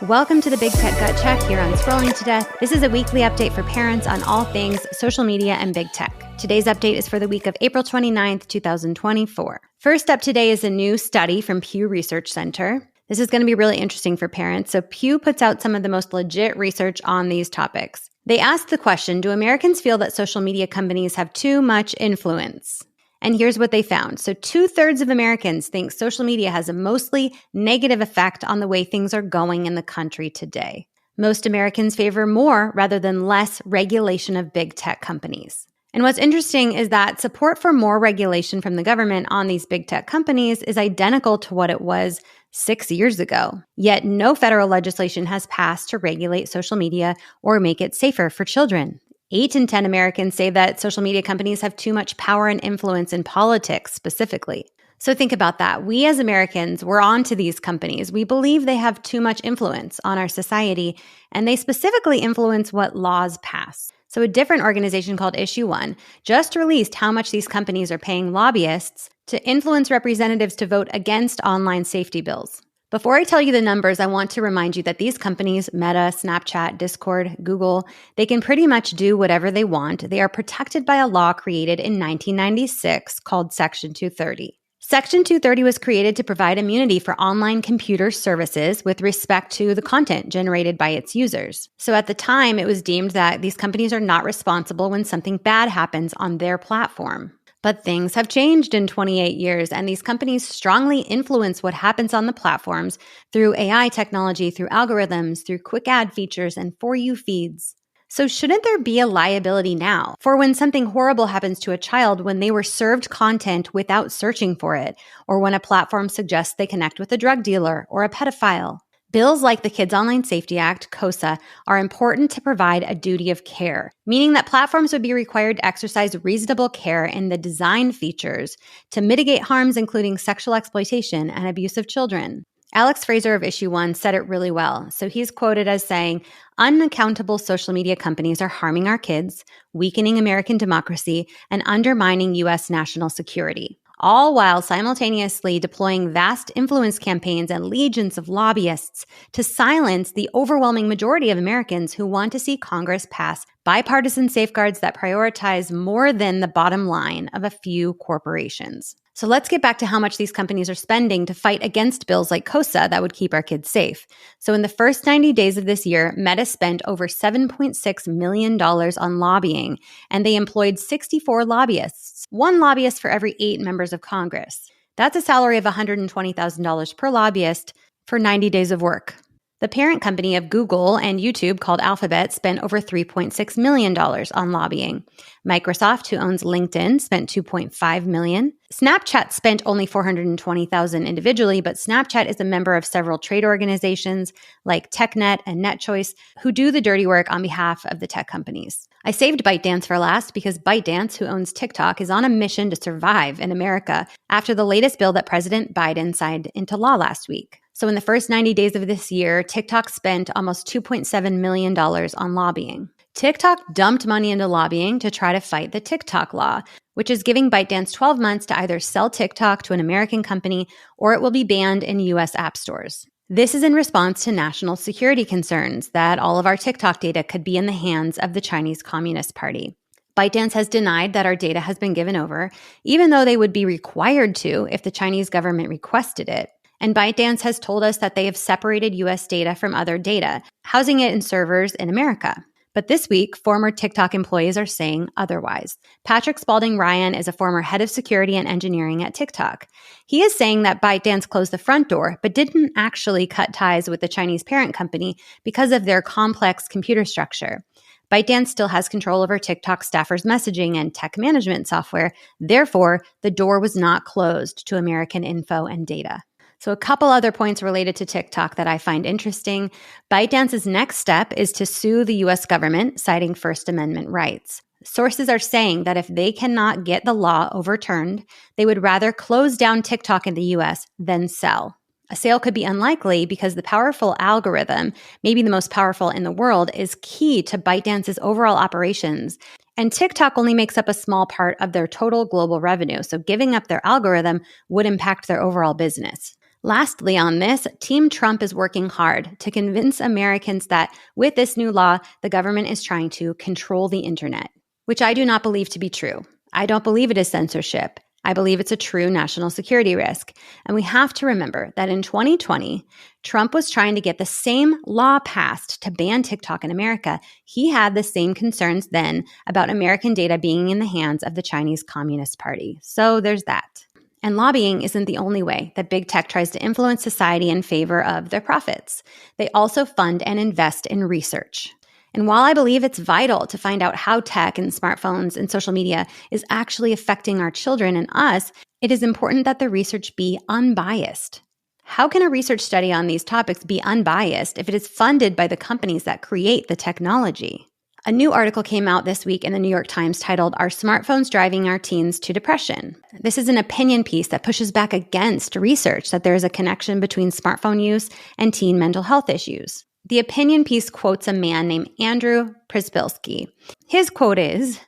Welcome to the Big Tech Gut Check here on Scrolling to Death. This is a weekly update for parents on all things social media and big tech. Today's update is for the week of April 29th, 2024. First up today is a new study from Pew Research Center. This is going to be really interesting for parents. So Pew puts out some of the most legit research on these topics. They asked the question, do Americans feel that social media companies have too much influence? And here's what they found. So 2/3 of Americans think social media has a mostly negative effect on the way things are going in the country today. Most Americans favor more rather than less regulation of big tech companies. And what's interesting is that support for more regulation from the government on these big tech companies is identical to what it was 6 years ago. Yet no federal legislation has passed to regulate social media or make it safer for children. 8 in 10 Americans say that social media companies have too much power and influence in politics specifically. So think about that. We as Americans, we're on to these companies. We believe they have too much influence on our society, and they specifically influence what laws pass. So a different organization called Issue One just released how much these companies are paying lobbyists to influence representatives to vote against online safety bills. Before I tell you the numbers, I want to remind you that these companies, Meta, Snapchat, Discord, Google, they can pretty much do whatever they want. They are protected by a law created in 1996 called Section 230. Section 230 was created to provide immunity for online computer services with respect to the content generated by its users. So at the time, it was deemed that these companies are not responsible when something bad happens on their platform. But things have changed in 28 years, and these companies strongly influence what happens on the platforms through AI technology, through algorithms, through quick ad features, and For You feeds. So shouldn't there be a liability now for when something horrible happens to a child when they were served content without searching for it, or when a platform suggests they connect with a drug dealer or a pedophile? Bills like the Kids Online Safety Act, KOSA, are important to provide a duty of care, meaning that platforms would be required to exercise reasonable care in the design features to mitigate harms including sexual exploitation and abuse of children. Alex Fraser of Issue One said it really well. So he's quoted as saying, unaccountable social media companies are harming our kids, weakening American democracy, and undermining U.S. national security, all while simultaneously deploying vast influence campaigns and legions of lobbyists to silence the overwhelming majority of Americans who want to see Congress pass bipartisan safeguards that prioritize more than the bottom line of a few corporations. So let's get back to how much these companies are spending to fight against bills like KOSA that would keep our kids safe. So in the first 90 days of this year, Meta spent over $7.6 million on lobbying, and they employed 64 lobbyists, one lobbyist for every 8 members of Congress. That's a salary of $120,000 per lobbyist for 90 days of work. The parent company of Google and YouTube, called Alphabet, spent over $3.6 million on lobbying. Microsoft, who owns LinkedIn, spent $2.5 million. Snapchat spent only $420,000 individually, but Snapchat is a member of several trade organizations like TechNet and NetChoice, who do the dirty work on behalf of the tech companies. I saved ByteDance for last because ByteDance, who owns TikTok, is on a mission to survive in America after the latest bill that President Biden signed into law last week. So in the first 90 days of this year, TikTok spent almost $2.7 million on lobbying. TikTok dumped money into lobbying to try to fight the TikTok law, which is giving ByteDance 12 months to either sell TikTok to an American company or it will be banned in U.S. app stores. This is in response to national security concerns that all of our TikTok data could be in the hands of the Chinese Communist Party. ByteDance has denied that our data has been given over, even though they would be required to if the Chinese government requested it. And ByteDance has told us that they have separated U.S. data from other data, housing it in servers in America. But this week, former TikTok employees are saying otherwise. Patrick Spalding Ryan is a former head of security and engineering at TikTok. He is saying that ByteDance closed the front door, but didn't actually cut ties with the Chinese parent company because of their complex computer structure. ByteDance still has control over TikTok staffers' messaging and tech management software. Therefore, the door was not closed to American info and data. So a couple other points related to TikTok that I find interesting. ByteDance's next step is to sue the U.S. government, citing First Amendment rights. Sources are saying that if they cannot get the law overturned, they would rather close down TikTok in the U.S. than sell. A sale could be unlikely because the powerful algorithm, maybe the most powerful in the world, is key to ByteDance's overall operations. And TikTok only makes up a small part of their total global revenue, so giving up their algorithm would impact their overall business. Lastly on this, Team Trump is working hard to convince Americans that with this new law, the government is trying to control the internet, which I do not believe to be true. I don't believe it is censorship. I believe it's a true national security risk. And we have to remember that in 2020, Trump was trying to get the same law passed to ban TikTok in America. He had the same concerns then about American data being in the hands of the Chinese Communist Party. So there's that. And lobbying isn't the only way that big tech tries to influence society in favor of their profits. They also fund and invest in research. And while I believe it's vital to find out how tech and smartphones and social media is actually affecting our children and us, it is important that the research be unbiased. How can a research study on these topics be unbiased if it is funded by the companies that create the technology? A new article came out this week in the New York Times titled, "Are Smartphones Driving Our Teens to Depression?" This is an opinion piece that pushes back against research that there is a connection between smartphone use and teen mental health issues. The opinion piece quotes a man named Andrew Przybilski. His quote is,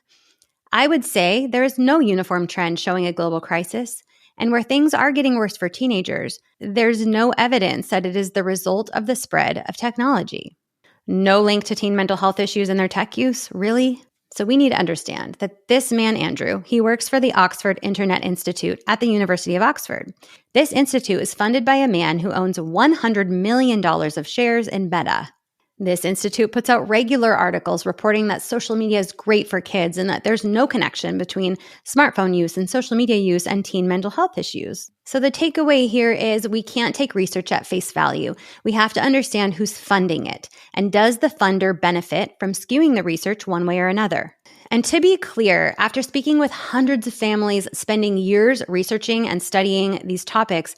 "I would say there is no uniform trend showing a global crisis, and where things are getting worse for teenagers, there's no evidence that it is the result of the spread of technology." No link to teen mental health issues in their tech use? Really? So we need to understand that this man, Andrew, he works for the Oxford Internet Institute at the University of Oxford. This institute is funded by a man who owns $100 million of shares in Meta. This institute puts out regular articles reporting that social media is great for kids and that there's no connection between smartphone use and social media use and teen mental health issues. So the takeaway here is we can't take research at face value. We have to understand who's funding it, and does the funder benefit from skewing the research one way or another? And to be clear, after speaking with hundreds of families spending years researching and studying these topics,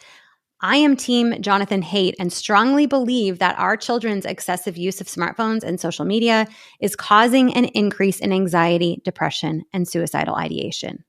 I am Team Jonathan Haidt and strongly believe that our children's excessive use of smartphones and social media is causing an increase in anxiety, depression, and suicidal ideation.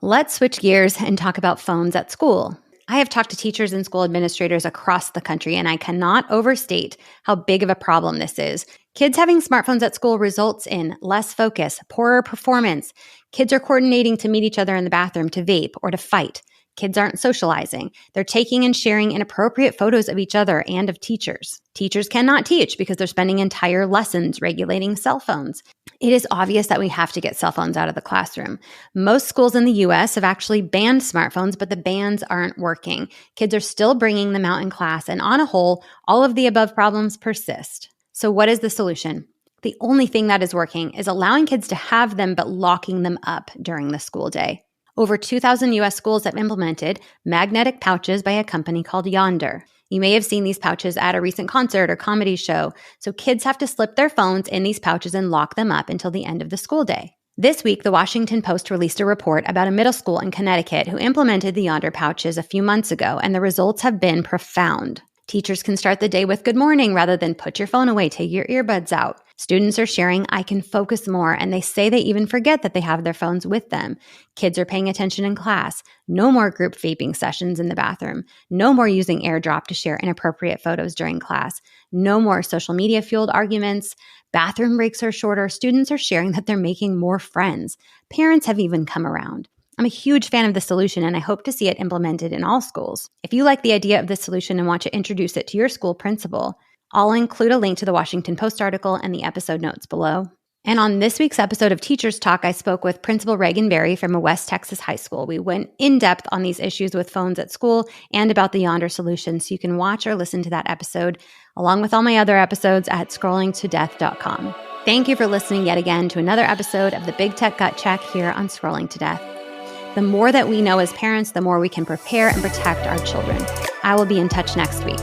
Let's switch gears and talk about phones at school. I have talked to teachers and school administrators across the country, and I cannot overstate how big of a problem this is. Kids having smartphones at school results in less focus, poorer performance. Kids are coordinating to meet each other in the bathroom to vape or to fight. Kids aren't socializing. They're taking and sharing inappropriate photos of each other and of teachers. Teachers cannot teach because they're spending entire lessons regulating cell phones. It is obvious that we have to get cell phones out of the classroom. Most schools in the U.S. have actually banned smartphones, but the bans aren't working. Kids are still bringing them out in class, and on a whole, all of the above problems persist. So what is the solution? The only thing that is working is allowing kids to have them but locking them up during the school day. Over 2,000 U.S. schools have implemented magnetic pouches by a company called Yondr. You may have seen these pouches at a recent concert or comedy show, so kids have to slip their phones in these pouches and lock them up until the end of the school day. This week, the Washington Post released a report about a middle school in Connecticut who implemented the Yondr pouches a few months ago, and the results have been profound. Teachers can start the day with "good morning" rather than "put your phone away, take your earbuds out." Students are sharing "I can focus more," and they say they even forget that they have their phones with them. Kids are paying attention in class. No more group vaping sessions in the bathroom. No more using AirDrop to share inappropriate photos during class. No more social media-fueled arguments. Bathroom breaks are shorter. Students are sharing that they're making more friends. Parents have even come around. I'm a huge fan of the solution, and I hope to see it implemented in all schools. If you like the idea of this solution and want to introduce it to your school principal, I'll include a link to the Washington Post article and the episode notes below. And on this week's episode of Teachers Talk, I spoke with Principal Reagan Berry from a West Texas high school. We went in depth on these issues with phones at school and about the Yondr solution, so you can watch or listen to that episode, along with all my other episodes at scrollingtodeath.com. Thank you for listening yet again to another episode of the Big Tech Gut Check here on Scrolling to Death. The more that we know as parents, the more we can prepare and protect our children. I will be in touch next week.